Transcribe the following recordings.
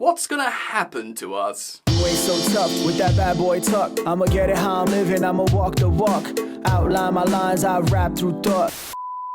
What's gonna happen to us? You ain't so tough with that bad boy tuck. I'ma get it how I'm living, I'ma walk the walk. Outline my lines, I rap through thought.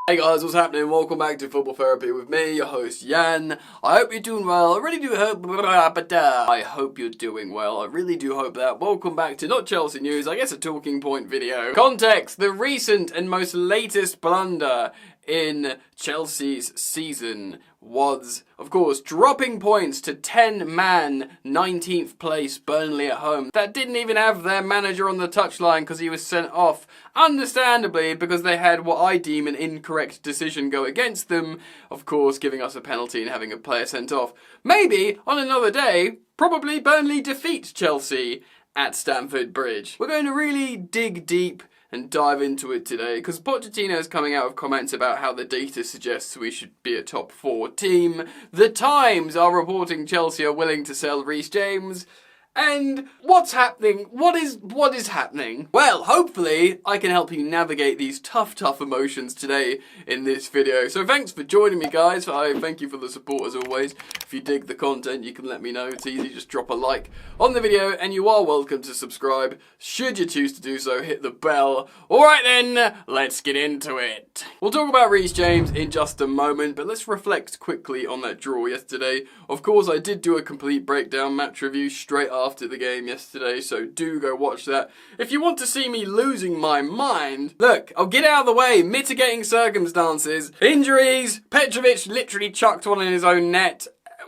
Hey guys, what's happening? Welcome back to Football Therapy with me, your host Jan. I hope you're doing well. I really do hope. I hope you're doing well. I really do hope that. Welcome back to Not Chelsea News, I guess a talking point video. Context: the recent and most latest blunder in Chelsea's season was, of course, dropping points to 10-man 19th place Burnley at home. That didn't even have their manager on the touchline because he was sent off, understandably, because they had what I deem an incorrect decision go against them, of course, giving us a penalty and having a player sent off. Maybe, on another day, probably Burnley defeat Chelsea at Stamford Bridge. We're going to really dig deep and dive into it today, because Pochettino is coming out with comments about how the data suggests we should be a top 4 team. The Times are reporting Chelsea are willing to sell Reece James. And what's happening? What is happening? Well, hopefully I can help you navigate these tough emotions today in this video. So thanks for joining me, guys. I thank you for the support as always. If you dig the content, you can let me know. It's easy, just drop a like on the video, and you are welcome to subscribe. Should you choose to do so, hit the bell. Alright then, let's get into it. We'll talk about Reece James in just a moment, but let's reflect quickly on that draw yesterday. Of course, I did do a complete breakdown match review straight after the game yesterday, so do go watch that. If you want to see me losing my mind, look, I'll get out of the way. Mitigating circumstances, injuries, Petrovic literally chucked one in his own net,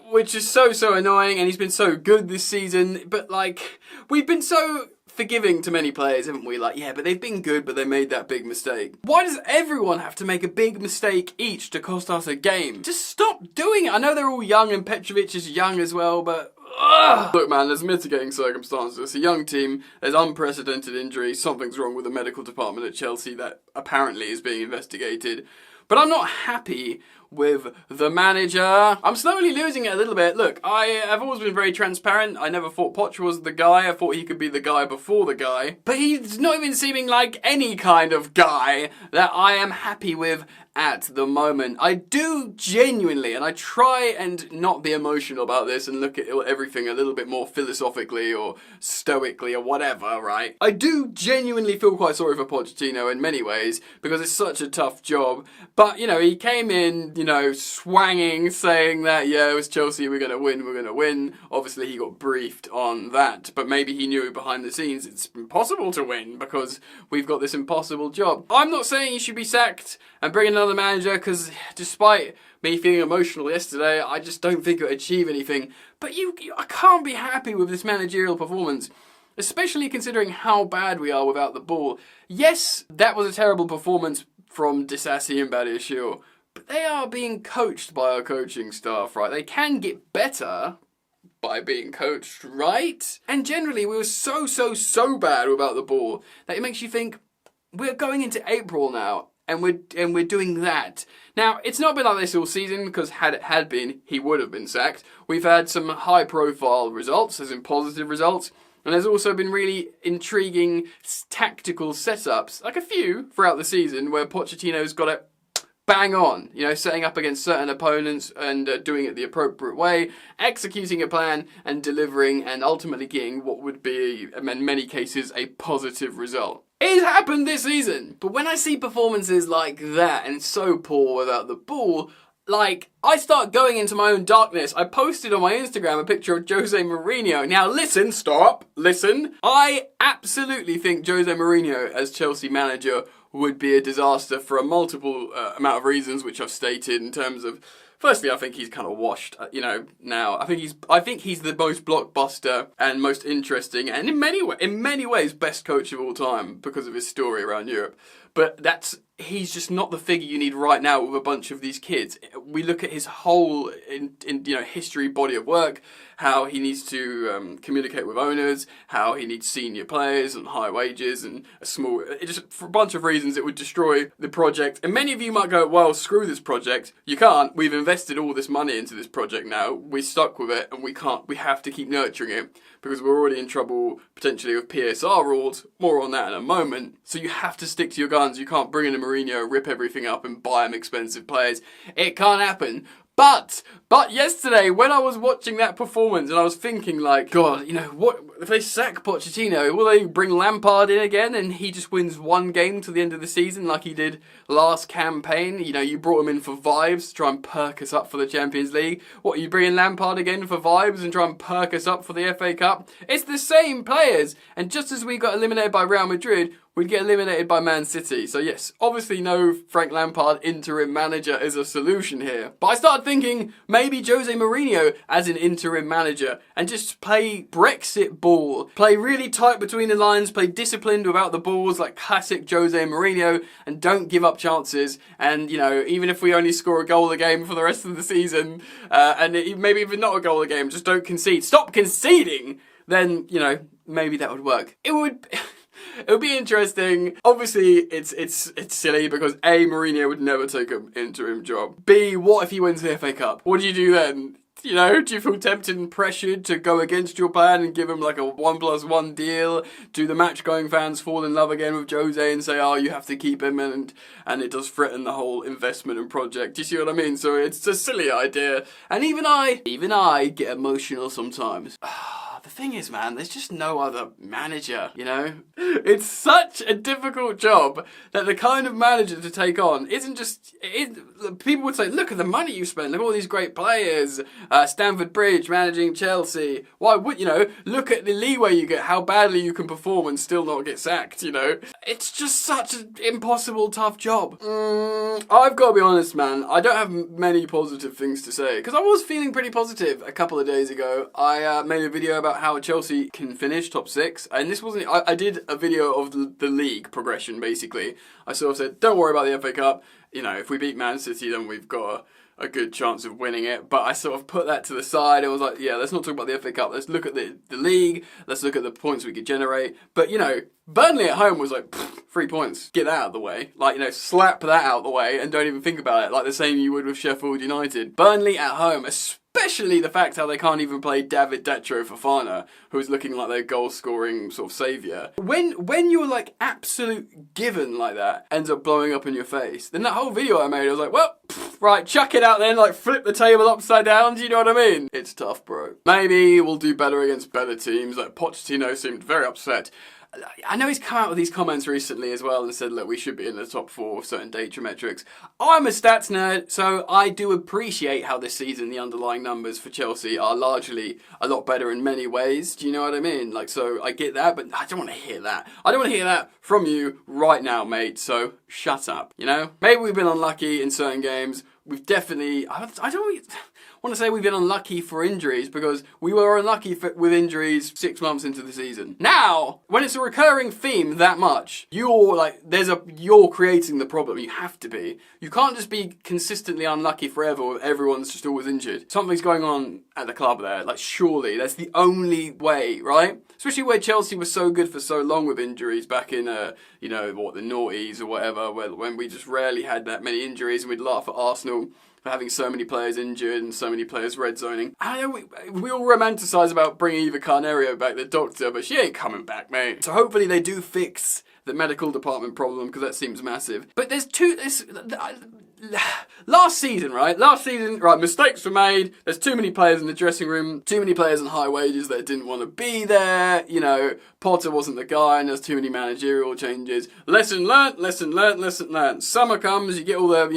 which is so annoying, and he's been so good this season, but like, we've been so forgiving to many players, haven't we? Like, yeah, but they've been good, but they made that big mistake. Why does everyone have to make a big mistake each to cost us a game? Just stop doing it. I know they're all young, and Petrovic is young as well, but ugh. Look, man, there's mitigating circumstances. It's a young team, there's unprecedented injuries, something's wrong with the medical department at Chelsea that apparently is being investigated. But I'm not happy with the manager. I'm slowly losing it a little bit. Look, I have always been very transparent. I never thought Poch was the guy. I thought he could be the guy before the guy. But he's not even seeming like any kind of guy that I am happy with at the moment. I do genuinely, and I try and not be emotional about this and look at everything a little bit more philosophically or stoically or whatever, right? I do genuinely feel quite sorry for Pochettino in many ways because it's such a tough job. But, you know, he came in, you know, swanging, saying that, yeah, it was Chelsea, we're going to win. Obviously, he got briefed on that, but maybe he knew behind the scenes it's impossible to win because we've got this impossible job. I'm not saying he should be sacked and bring another manager, because despite me feeling emotional yesterday, I just don't think it would achieve anything. But I can't be happy with this managerial performance, especially considering how bad we are without the ball. Yes, that was a terrible performance from Disasi and Badiashile, but they are being coached by our coaching staff, right? They can get better by being coached, right? And generally, we were so bad without the ball that it makes you think, we're going into April now, and we're doing that. Now, it's not been like this all season, because had it had been, he would have been sacked. We've had some high-profile results, as in positive results, and there's also been really intriguing tactical setups, like a few throughout the season, where Pochettino's got it bang on, you know, setting up against certain opponents and doing it the appropriate way, executing a plan and delivering, and ultimately getting what would be, in many cases, a positive result. It's happened this season, but when I see performances like that and so poor without the ball, like, I start going into my own darkness. I posted on my Instagram a picture of Jose Mourinho. Now listen, stop, listen. I absolutely think Jose Mourinho as Chelsea manager would be a disaster for a multiple amount of reasons, which I've stated in terms of, firstly, I think he's kind of washed, you know, now. I think he's the most blockbuster and most interesting, and in many ways, best coach of all time because of his story around Europe. But he's just not the figure you need right now with a bunch of these kids. We look at his whole history, body of work, how he needs to communicate with owners, how he needs senior players and high wages and just for a bunch of reasons it would destroy the project. And many of you might go, well, screw this project. You can't. We've invested all this money into this project now. We're stuck with it and we have to keep nurturing it because we're already in trouble potentially with PSR rules. More on that in a moment. So you have to stick to your guns. You can't bring in a Mourinho, rip everything up and buy him expensive players. It can't happen. But yesterday, when I was watching that performance and I was thinking like, God, you know, what if they sack Pochettino, will they bring Lampard in again and he just wins one game to the end of the season like he did last campaign? You know, you brought him in for vibes to try and perk us up for the Champions League. What, are you bringing Lampard again for vibes and try and perk us up for the FA Cup? It's the same players. And just as we got eliminated by Real Madrid, we'd get eliminated by Man City. So yes, obviously no Frank Lampard interim manager is a solution here. But I started thinking maybe Jose Mourinho as an interim manager and just play Brexit ball. Play really tight between the lines, play disciplined without the balls like classic Jose Mourinho, and don't give up chances. And, you know, even if we only score a goal a game for the rest of the season, maybe even not a goal a game, just don't concede. Stop conceding! Then, you know, maybe that would work. It would be interesting. Obviously, it's silly because A, Mourinho would never take an interim job. B, what if he wins the FA Cup? What do you do then? You know, do you feel tempted and pressured to go against your plan and give him like a 1+1 deal? Do the match-going fans fall in love again with Jose and say, oh, you have to keep him, and it does threaten the whole investment and project? Do you see what I mean? So it's a silly idea. And even I get emotional sometimes. The thing is, man, there's just no other manager, you know? It's such a difficult job that the kind of manager to take on isn't just... people would say, look at the money you spend, look at all these great players, Stamford Bridge managing Chelsea. Why would, you know, look at the leeway you get, how badly you can perform and still not get sacked, you know? It's just such an impossible, tough job. I've got to be honest, man, I don't have many positive things to say, because I was feeling pretty positive a couple of days ago. I made a video about how Chelsea can finish top 6, and this wasn't... I did a video of the league progression, basically. I sort of said, don't worry about the FA Cup, you know, if we beat Man City, then we've got a good chance of winning it. But I sort of put that to the side. I was like, yeah, let's not talk about the FA Cup. Let's look at the league. Let's look at the points we could generate. But, you know, Burnley at home was like, 3 points. Get that out of the way. Like, you know, slap that out of the way and don't even think about it. Like the same you would with Sheffield United. Burnley at home, especially the fact how they can't even play David Datro Fofana, who's looking like their goal-scoring sort of saviour. When you're like absolute given like that ends up blowing up in your face, then that whole video I made, I was like, well, right, chuck it out then, like flip the table upside down, do you know what I mean? It's tough, bro. Maybe we'll do better against better teams. Like Pochettino seemed very upset. I know he's come out with these comments recently as well and said, look, we should be in the top 4 of certain data metrics. I'm a stats nerd, so I do appreciate how this season the underlying numbers for Chelsea are largely a lot better in many ways. Do you know what I mean? Like, so I get that, but I don't want to hear that. I don't want to hear that from you right now, mate, so shut up, you know? Maybe we've been unlucky in certain games. We've definitely... I don't want to say we've been unlucky for injuries, because we were unlucky with injuries 6 months into the season. Now, when it's a recurring theme that much, you're creating the problem. You have to be. You can't just be consistently unlucky forever with everyone's just always injured. Something's going on at the club there. Like, surely that's the only way, right? Especially where Chelsea was so good for so long with injuries back in, the noughties or whatever, when we just rarely had that many injuries, and we'd laugh at Arsenal for having so many players injured and so many players red zoning. I know we all romanticise about bringing Eva Carnerio back, the doctor, but she ain't coming back, mate. So hopefully they do fix the medical department problem, because that seems massive. But last season, right, mistakes were made. There's too many players in the dressing room, too many players on high wages that didn't want to be there. You know, Potter wasn't the guy, and there's too many managerial changes. Lesson learnt. Summer comes, you get all the,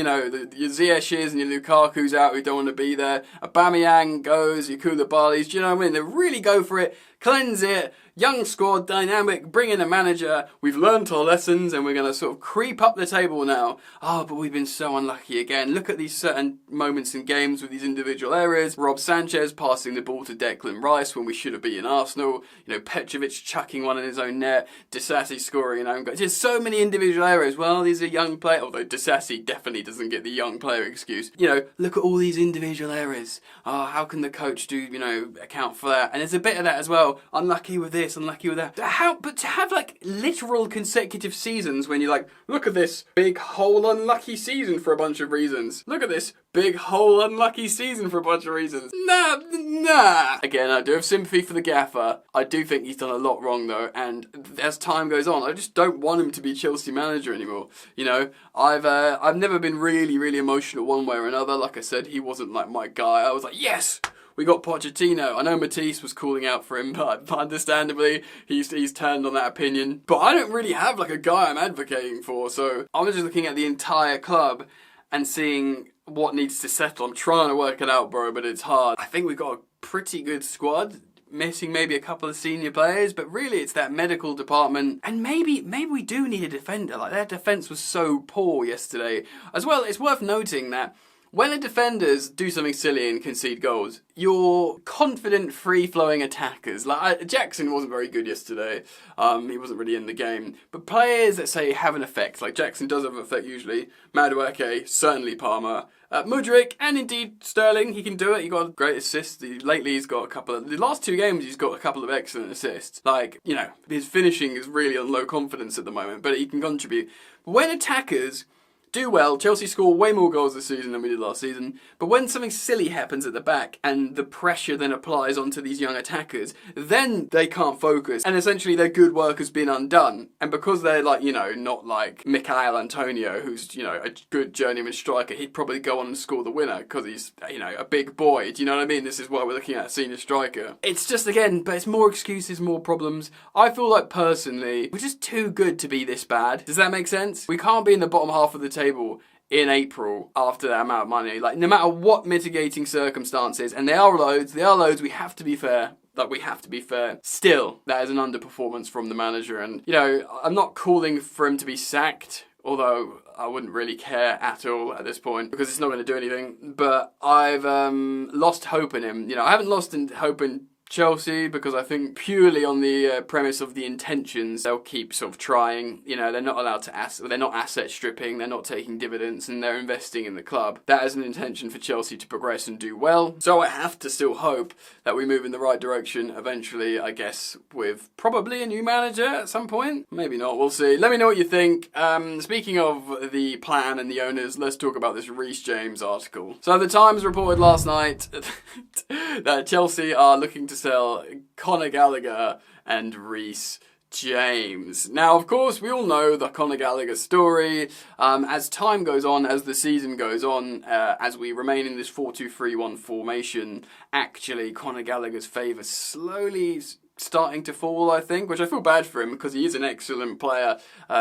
your Ziyech's and your Lukaku's out who don't want to be there. Aubameyang goes, your Koulibaly's, do you know what I mean? They really go for it, cleanse it. Young squad, dynamic, bring in a manager. We've learned our lessons and we're going to sort of creep up the table now. Oh, but we've been so unlucky again. Look at these certain moments in games with these individual errors. Rob Sanchez passing the ball to Declan Rice when we should have beaten Arsenal. Petrovic chucking one in his own net. Disasi scoring an own goal. Just so many individual errors. Well, these are young players. Although Disasi definitely doesn't get the young player excuse. Look at all these individual errors. Oh, how can the coach account for that? And there's a bit of that as well. well, unlucky with this, unlucky with that. But to have like literal consecutive seasons when you're like, look at this big whole unlucky season for a bunch of reasons. Look at this big whole unlucky season for a bunch of reasons. Nah. Again, I do have sympathy for the gaffer. I do think he's done a lot wrong though, and as time goes on, I just don't want him to be Chelsea manager anymore. You know, I've never been really emotional one way or another. Like I said, he wasn't like my guy. I was like, yes, we got Pochettino. I know Matisse was calling out for him, but understandably, he's turned on that opinion. But I don't really have like a guy I'm advocating for, so I was just looking at the entire club and seeing what needs to settle. I'm trying to work it out, bro, but it's hard. I think we've got a pretty good squad, missing maybe a couple of senior players, but really it's that medical department, and maybe we do need a defender. Like, their defence was so poor yesterday. As well, it's worth noting that when the defenders do something silly and concede goals, your confident, free-flowing attackers, like Jackson wasn't very good yesterday, he wasn't really in the game, but players that say have an effect, like Jackson does have an effect usually, Madueke, certainly Palmer, Mudryk, and indeed Sterling, he can do it. He got a great assist. Lately he's got the last 2 games he's got a couple of excellent assists. Like, you know, his finishing is really on low confidence at the moment, but he can contribute. But when attackers do well, Chelsea score way more goals this season than we did last season, but when something silly happens at the back and the pressure then applies onto these young attackers, then they can't focus, and essentially their good work has been undone. And because they're like, you know, not like Michail Antonio, who's, you know, a good journeyman striker, he'd probably go on and score the winner because he's, you know, a big boy. Do you know what I mean? This is why we're looking at a senior striker. It's just, again, but it's more excuses, more problems. I feel like personally, we're just too good to be this bad. Does that make sense? We can't be in the bottom half of the table in April after that amount of money. Like, no matter what mitigating circumstances, and they are loads, we have to be fair. Like, we have to be fair. Still, that is an underperformance from the manager, and, you know, I'm not calling for him to be sacked, although I wouldn't really care at all at this point, because it's not going to do anything, but I've lost hope in him. You know, I haven't lost hope in Chelsea, because I think purely on the premise of the intentions, they'll keep sort of trying. You know, they're not allowed to they're not asset stripping, they're not taking dividends, and they're investing in the club. That is an intention for Chelsea to progress and do well. So I have to still hope that we move in the right direction eventually, I guess, with probably a new manager at some point. Maybe not, we'll see. Let me know what you think. Speaking of the plan and the owners, let's talk about this Reece James article. So the Times reported last night that Chelsea are looking to sell Conor Gallagher and Reece James. Now, of course, we all know the Conor Gallagher story. As time goes on, as the season goes on, as we remain in this 4-2-3-1 formation, actually Conor Gallagher's favour slowly starting to fall, I think, which I feel bad for him because he is an excellent player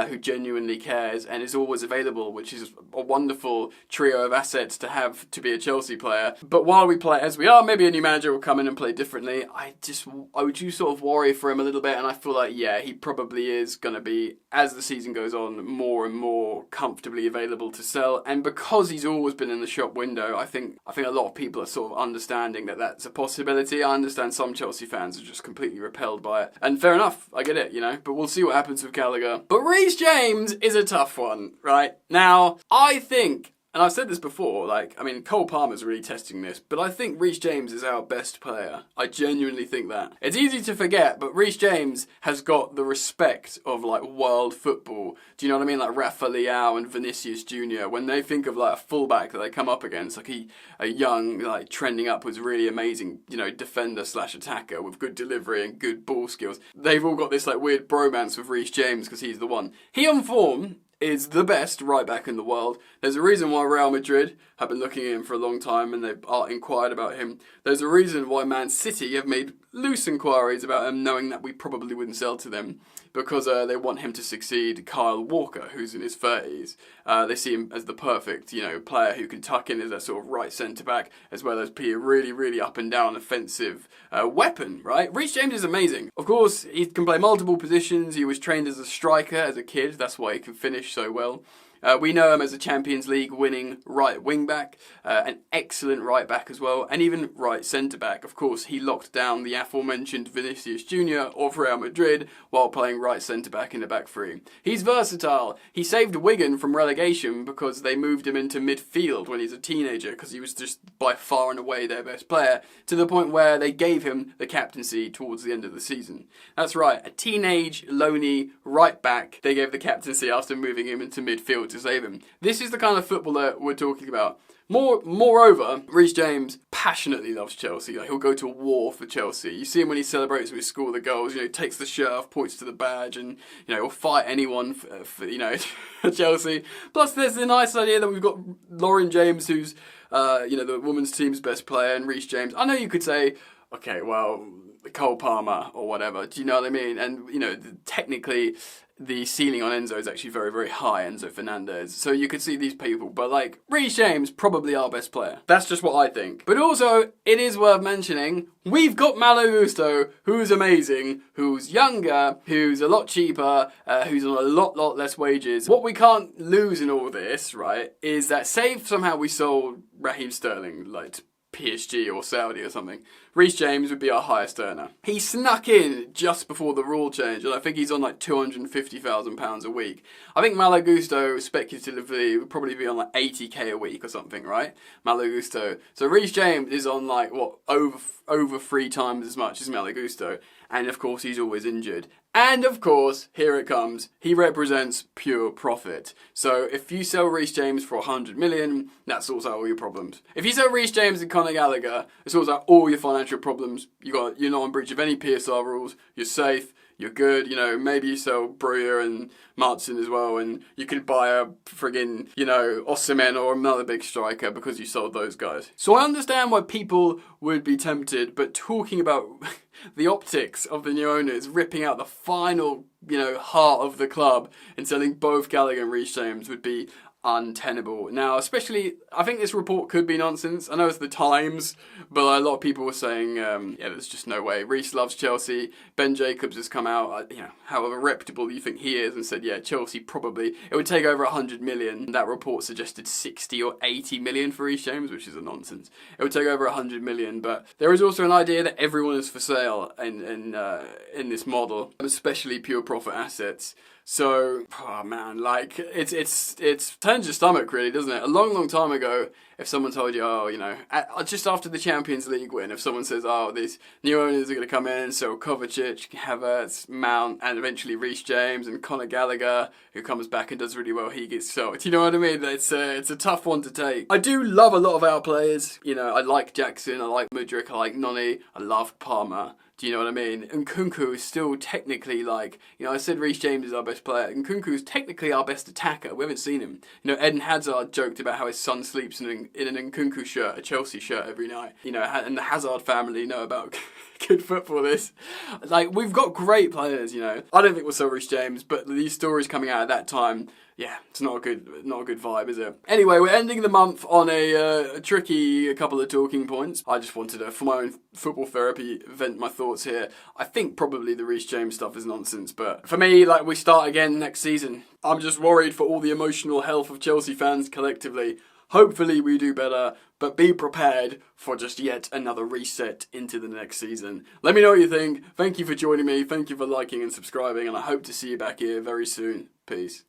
who genuinely cares and is always available, which is a wonderful trio of assets to have to be a Chelsea player. But while we play as we are, maybe a new manager will come in and play differently. I do sort of worry for him a little bit, and I feel like, yeah, he probably is going to be, as the season goes on, more and more comfortably available to sell. And because he's always been in the shop window, I think a lot of people are sort of understanding that that's a possibility. I understand some Chelsea fans are just completely repelled by it. And fair enough, I get it, you know, but we'll see what happens with Gallagher. But Reece James is a tough one, right? Now, I think, and I've said this before, like, I mean, Cole Palmer's really testing this, but I think Reece James is our best player. I genuinely think that. It's easy to forget, but Reece James has got the respect of, like, world football. Do you know what I mean? Like Rafa Leao and Vinicius Jr., when they think of, like, a fullback that they come up against, like a young, like, trending upwards, really amazing, you know, defender/attacker with good delivery and good ball skills. They've all got this, like, weird bromance with Reece James because he's the one. He on form is the best right back in the world. There's a reason why Real Madrid have been looking at him for a long time and they've inquired about him. There's a reason why Man City have made loose inquiries about him, knowing that we probably wouldn't sell to them, because they want him to succeed Kyle Walker, who's in his 30s. They see him as the perfect, you know, player who can tuck in as a sort of right centre-back, as well as be a really, really up-and-down offensive weapon, right? Reece James is amazing. Of course, he can play multiple positions. He was trained as a striker as a kid. That's why he can finish so well. We know him as a Champions League winning right wing back, an excellent right back as well, and even right centre back. Of course, he locked down the aforementioned Vinicius Jr. of Real Madrid while playing right centre back in the back three. He's versatile. He saved Wigan from relegation because they moved him into midfield when he was a teenager because he was just by far and away their best player, to the point where they gave him the captaincy towards the end of the season. That's right, a teenage, lonely right back, they gave the captaincy after moving him into midfield to save him. This is the kind of footballer we're talking about. Moreover, Reece James passionately loves Chelsea. Like, he'll go to war for Chelsea. You see him when he celebrates when he scores the goals. You know, he takes the shirt off, points to the badge, and he'll fight anyone for for Chelsea. Plus, there's the nice idea that we've got Lauren James, who's the women's team's best player, and Reece James. I know you could say, okay, well, Cole Palmer or whatever. Do you know what I mean? And technically, the ceiling on Enzo is actually very, very high, Enzo Fernandez. So you could see these people, but like, Reece James, probably our best player. That's just what I think. But also, it is worth mentioning, we've got Malo Gusto, who's amazing, who's younger, who's a lot cheaper, who's on a lot less wages. What we can't lose in all this, right, is that say somehow we sold Raheem Sterling, like, to PSG or Saudi or something, Reece James would be our highest earner. He snuck in just before the rule change, and I think he's on like £250,000 a week. I think Malo Gusto speculatively would probably be on like 80k a week or something, right? Malo Gusto. So Reece James is on like over 3 times as much as Malo Gusto, and of course he's always injured. And of course, here it comes, he represents pure profit. So if you sell Reece James for 100 million, that sorts out all your problems. If you sell Reece James and Conor Gallagher, it sorts out all your financial problems. You're not in breach of any PSR rules, you're safe, you're good, maybe you sell Breuer and Martin as well, and you could buy a friggin', Osimhen or another big striker because you sold those guys. So I understand why people would be tempted, but talking about the optics of the new owners ripping out the final, heart of the club and selling both Gallagher and Reece James would be untenable. Now, especially, I think this report could be nonsense. I know it's the Times, but a lot of people were saying, there's just no way. Reece loves Chelsea. Ben Jacobs has come out, however reputable you think he is, and said, Chelsea probably, it would take over 100 million. That report suggested 60 or 80 million for Reece James, which is a nonsense. It would take over 100 million, but there is also an idea that everyone is for sale in this model, especially pure profit assets. So, it's turns your stomach really, doesn't it? A long time ago, if someone told you, just after the Champions League win, if someone says, these new owners are going to come in, so Kovacic, Havertz, Mount, and eventually Reece James and Conor Gallagher, who comes back and does really well, he gets sold. Do you know what I mean? It's a tough one to take. I do love a lot of our players. I like Jackson, I like Mudryk, I like Noni, I love Palmer. Do you know what I mean? And Nkunku is still technically I said Reece James is our best player. And Nkunku is technically our best attacker. We haven't seen him. Eden Hazard joked about how his son sleeps in an Nkunku shirt, a Chelsea shirt every night. And the Hazard family know about good football. We've got great players, I don't think we'll sell Reece James, but these stories coming out at that time, it's not a good vibe, is it? Anyway, we're ending the month on a tricky couple of talking points. I just wanted to, for my own football therapy, vent my thoughts here. I think probably the Reece James stuff is nonsense, but for me, we start again next season. I'm just worried for all the emotional health of Chelsea fans collectively. Hopefully we do better, but be prepared for just yet another reset into the next season. Let me know what you think. Thank you for joining me. Thank you for liking and subscribing, and I hope to see you back here very soon. Peace.